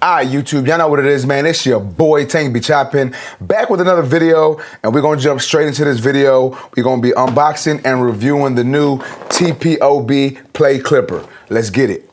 Alright, YouTube, y'all know what it is, man. It's your boy Tank be chopping, back with another video, and we're gonna jump straight into this video. We're gonna be unboxing and reviewing the new TPOB Play Clipper. Let's get it.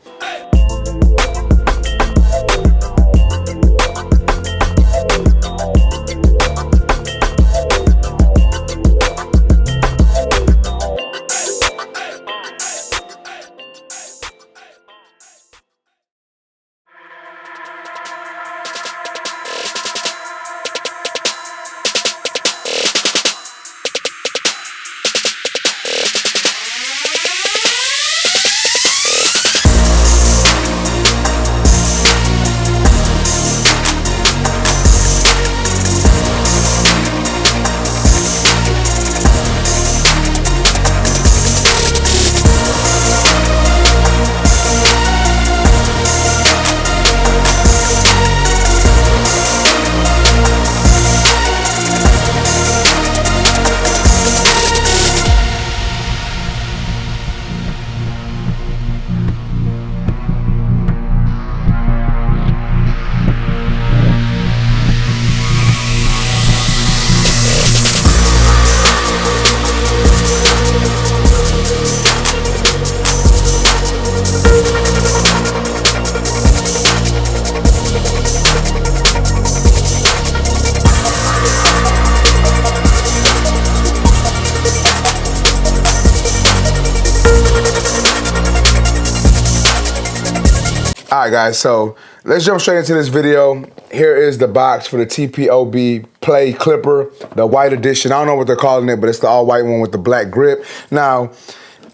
All right, guys, so let's jump straight into this video. Here is the box for the TPOB Play Clipper, the white edition. I don't know what they're calling it, but it's the all white one with the black grip. Now,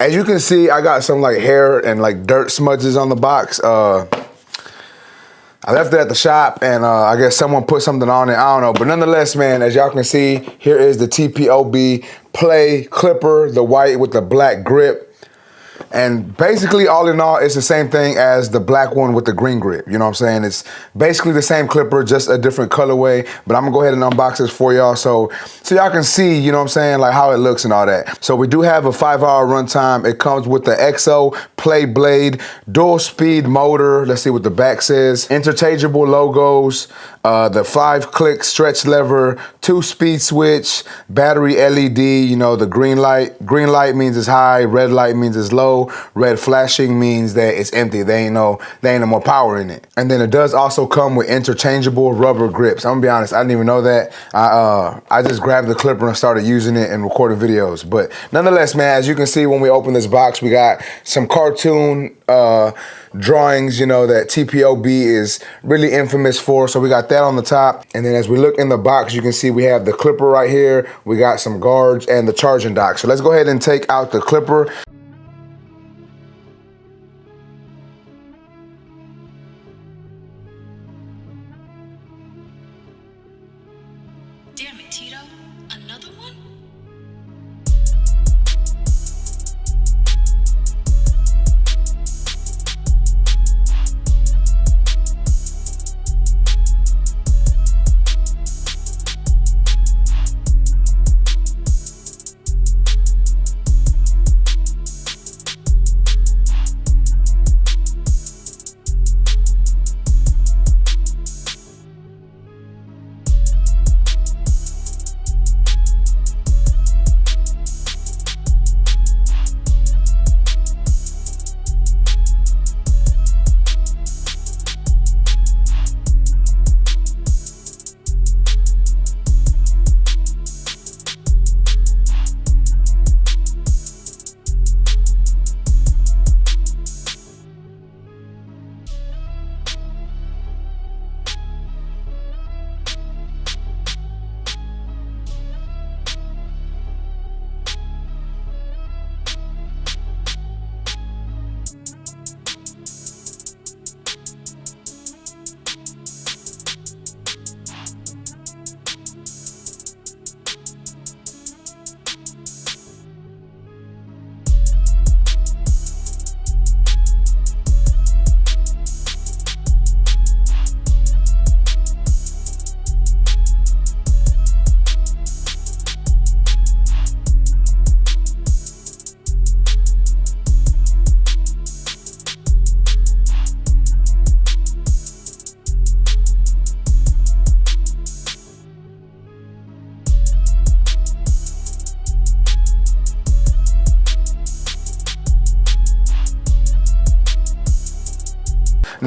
as you can see, I got some like hair and like dirt smudges on the box. I left it at the shop and I guess someone put something on it, I don't know. But nonetheless, man, as y'all can see, here is the TPOB Play Clipper, the white with the black grip. And basically, all in all, it's the same thing as the black one with the green grip. You know what I'm saying? It's basically the same clipper, just a different colorway. But I'm gonna go ahead and unbox this for y'all so y'all can see, you know what I'm saying, like how it looks and all that. So we do have a 5-hour runtime. It comes with the XO Play Blade, dual speed motor. Let's see what the back says. Interchangeable logos, the 5-click stretch lever, 2-speed switch, battery LED, you know, the green light. Green light means it's high, red light means it's low. Red flashing means that it's empty. They ain't no more power in it. And then it does also come with interchangeable rubber grips. I'm gonna be honest, I didn't even know that. I just grabbed the clipper and started using it and recording videos. But nonetheless, man, as you can see when we open this box, we got some cartoon drawings, you know, that TPOB is really infamous for. So we got that on the top. And then as we look in the box, you can see we have the clipper right here. We got some guards and the charging dock. So let's go ahead and take out the clipper. Damn it, Tito. Another one?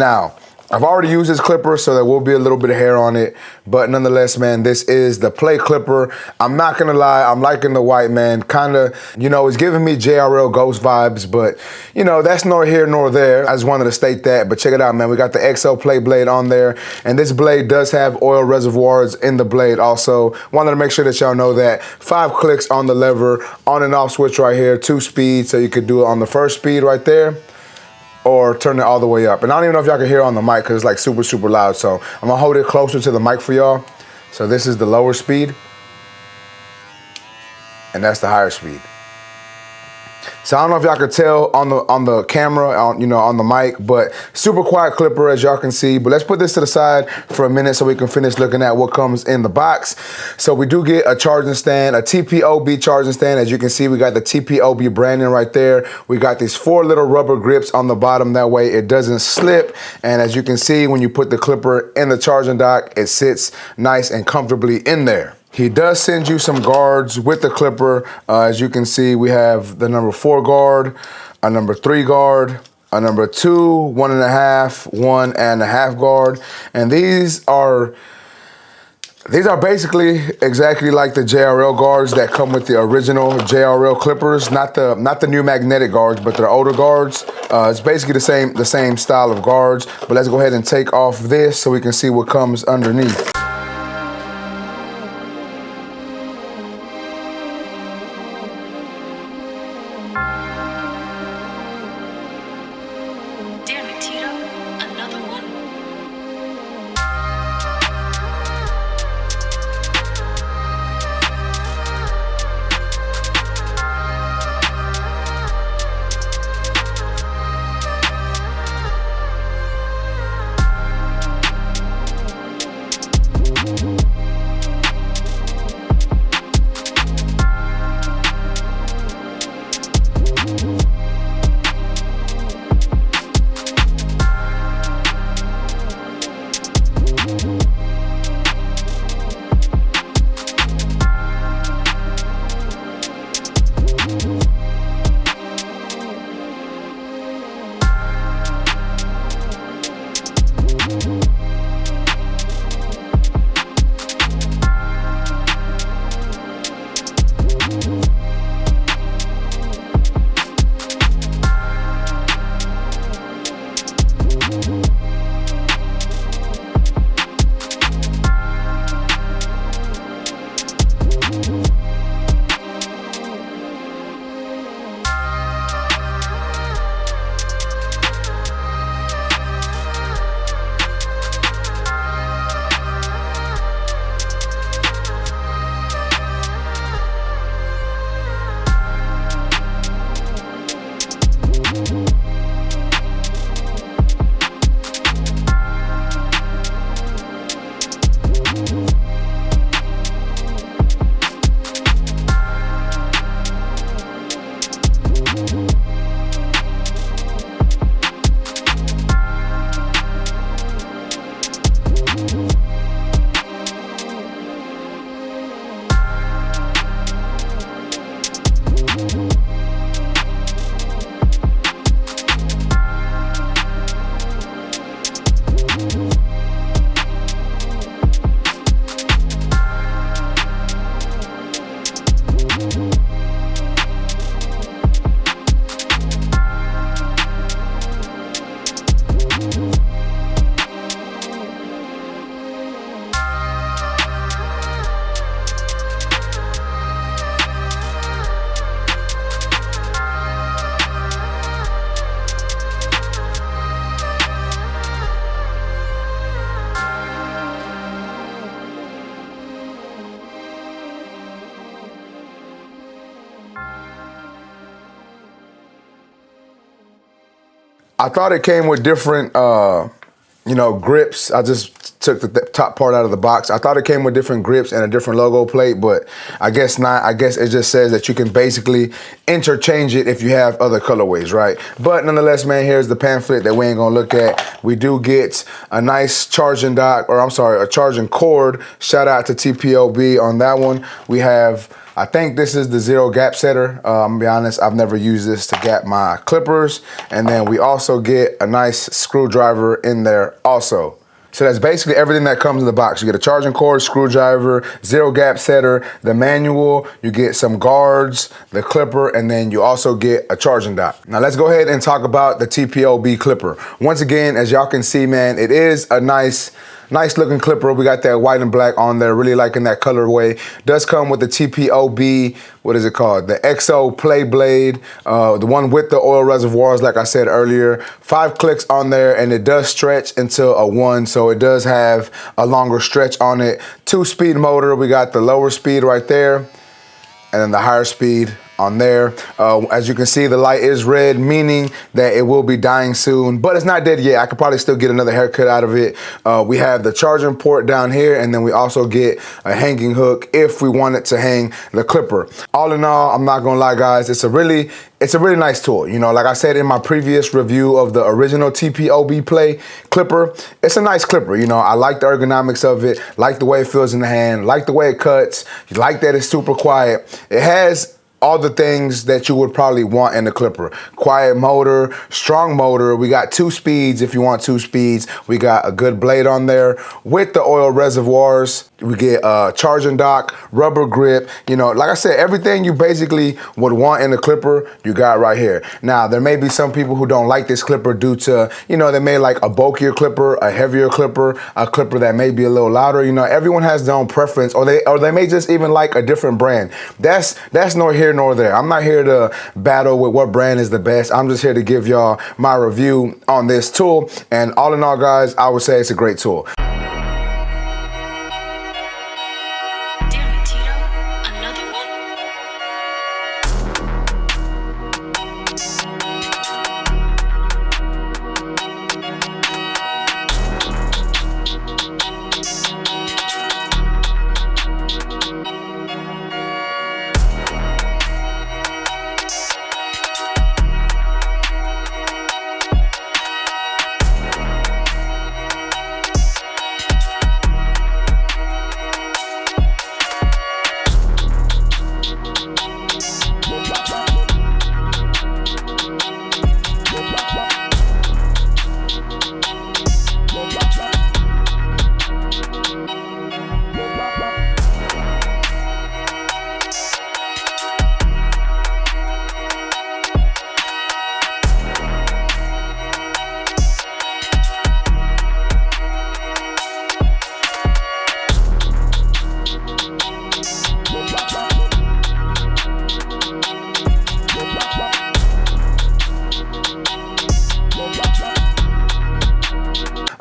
Now, I've already used this clipper, so there will be a little bit of hair on it, but nonetheless, man, this is the Play Clipper. I'm not gonna lie, I'm liking the white, man. Kinda, you know, it's giving me JRL Ghost vibes, but, you know, that's nor here nor there. I just wanted to state that, but check it out, man. We got the XL Play blade on there, and this blade does have oil reservoirs in the blade also. Wanted to make sure that y'all know that. 5 clicks on the lever, on and off switch right here, 2 speeds, so you could do it on the first speed right there, or turn it all the way up. And I don't even know if y'all can hear on the mic because it's like super, super loud. So I'm gonna hold it closer to the mic for y'all. So this is the lower speed, and that's the higher speed. So I don't know if y'all could tell on the camera, you know, on the mic, but super quiet clipper as y'all can see. But let's put this to the side for a minute so we can finish looking at what comes in the box. So we do get a charging stand, a TPOB charging stand. As you can see, we got the TPOB branding right there. We got these 4 little rubber grips on the bottom. That way it doesn't slip. And as you can see, when you put the clipper in the charging dock, it sits nice and comfortably in there. He does send you some guards with the clipper. As you can see, we have the number 4 guard, a number 3 guard, a number 2, 1.5, 1.5 guard. And these are basically exactly like the JRL guards that come with the original JRL clippers, not the new magnetic guards, but they're older guards. It's basically the same style of guards. But let's go ahead and take off this so we can see what comes underneath. Damn it, Tito. Another one? I thought it came with different, you know, grips. I just took the top part out of the box. I thought it came with different grips and a different logo plate, but I guess not. I guess it just says that you can basically interchange it if you have other colorways, right? But nonetheless, man, here's the pamphlet that we ain't gonna look at. We do get a nice charging dock, or I'm sorry, a charging cord. Shout out to TPOB on that one. We have I think this is the zero gap setter. I'm gonna be honest, I've never used this to gap my clippers. And then we also get a nice screwdriver in there also. So that's basically everything that comes in the box. You get a charging cord, screwdriver, zero gap setter, the manual, you get some guards, the clipper, and then you also get a charging dock. Now let's go ahead and talk about the TPOB clipper. Once again, as y'all can see, man, it is a nice looking clipper. We got that white and black on there, really liking that colorway. Does come with the TPOB, what is it called? The XO Play Blade, the one with the oil reservoirs, like I said earlier. 5 clicks on there, and it does stretch into a 1, so it does have a longer stretch on it. 2-speed motor, we got the lower speed right there, and then the higher speed on there. As you can see, the light is red, meaning that it will be dying soon, but it's not dead yet. I could probably still get another haircut out of it. We have the charging port down here, and then we also get a hanging hook if we wanted to hang the clipper. All in all, I'm not gonna lie, guys, it's a really nice tool. You know, like I said in my previous review of the original TPOB Play Clipper, it's a nice clipper. You know, I like the ergonomics of it, like the way it feels in the hand, like the way it cuts, like that it's super quiet. It has all the things that you would probably want in a clipper. Quiet motor, strong motor. We got 2 speeds if you want 2 speeds. We got a good blade on there with the oil reservoirs. We get a charging dock, rubber grip. You know, like I said, everything you basically would want in a clipper, you got right here. Now, there may be some people who don't like this clipper due to, you know, they may like a bulkier clipper, a heavier clipper, a clipper that may be a little louder. You know, everyone has their own preference, or they may just even like a different brand. That's nor here nor there. I'm not here to battle with what brand is the best. I'm just here to give y'all my review on this tool. And all in all, guys, I would say it's a great tool.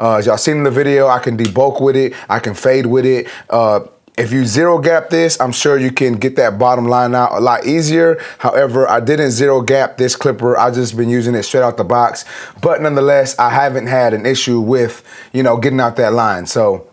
As y'all seen in the video, I can debulk with it, I can fade with it. If you zero gap this, I'm sure you can get that bottom line out a lot easier. However, I didn't zero gap this clipper. I've just been using it straight out the box. But nonetheless, I haven't had an issue with, you know, getting out that line. So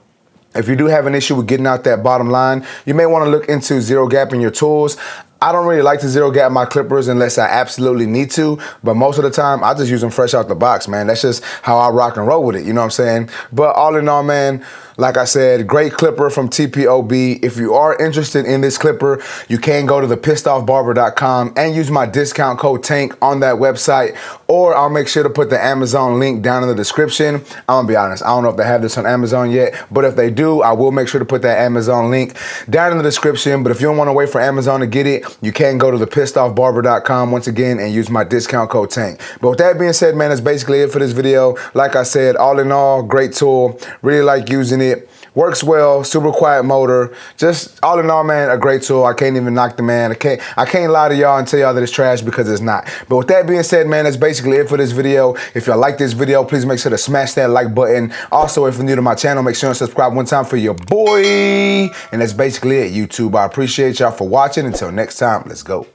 if you do have an issue with getting out that bottom line, you may want to look into zero gapping your tools. I don't really like to zero gap my clippers unless I absolutely need to, but most of the time I just use them fresh out the box, man. That's just how I rock and roll with it, you know what I'm saying? But all in all, man, like I said, great clipper from TPOB. If you are interested in this clipper, you can go to the pissedoffbarber.com and use my discount code TANK on that website, or I'll make sure to put the Amazon link down in the description. I'm gonna be honest, I don't know if they have this on Amazon yet, but if they do, I will make sure to put that Amazon link down in the description. But if you don't wanna wait for Amazon to get it, you can go to the pissedoffbarber.com once again and use my discount code TANK. But with that being said, man, that's basically it for this video. Like I said, all in all, great tool. Really like using it. Works well, super quiet motor. Just all in all, man, a great tool. I can't even knock the man. I can't lie to y'all and tell y'all that it's trash, because it's not. But with that being said, man, that's basically it for this video. If y'all like this video, please make sure to smash that like button. Also, if you're new to my channel, make sure to subscribe one time for your boy. And that's basically it, YouTube. I appreciate y'all for watching. Until next time, let's go.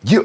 Yeah.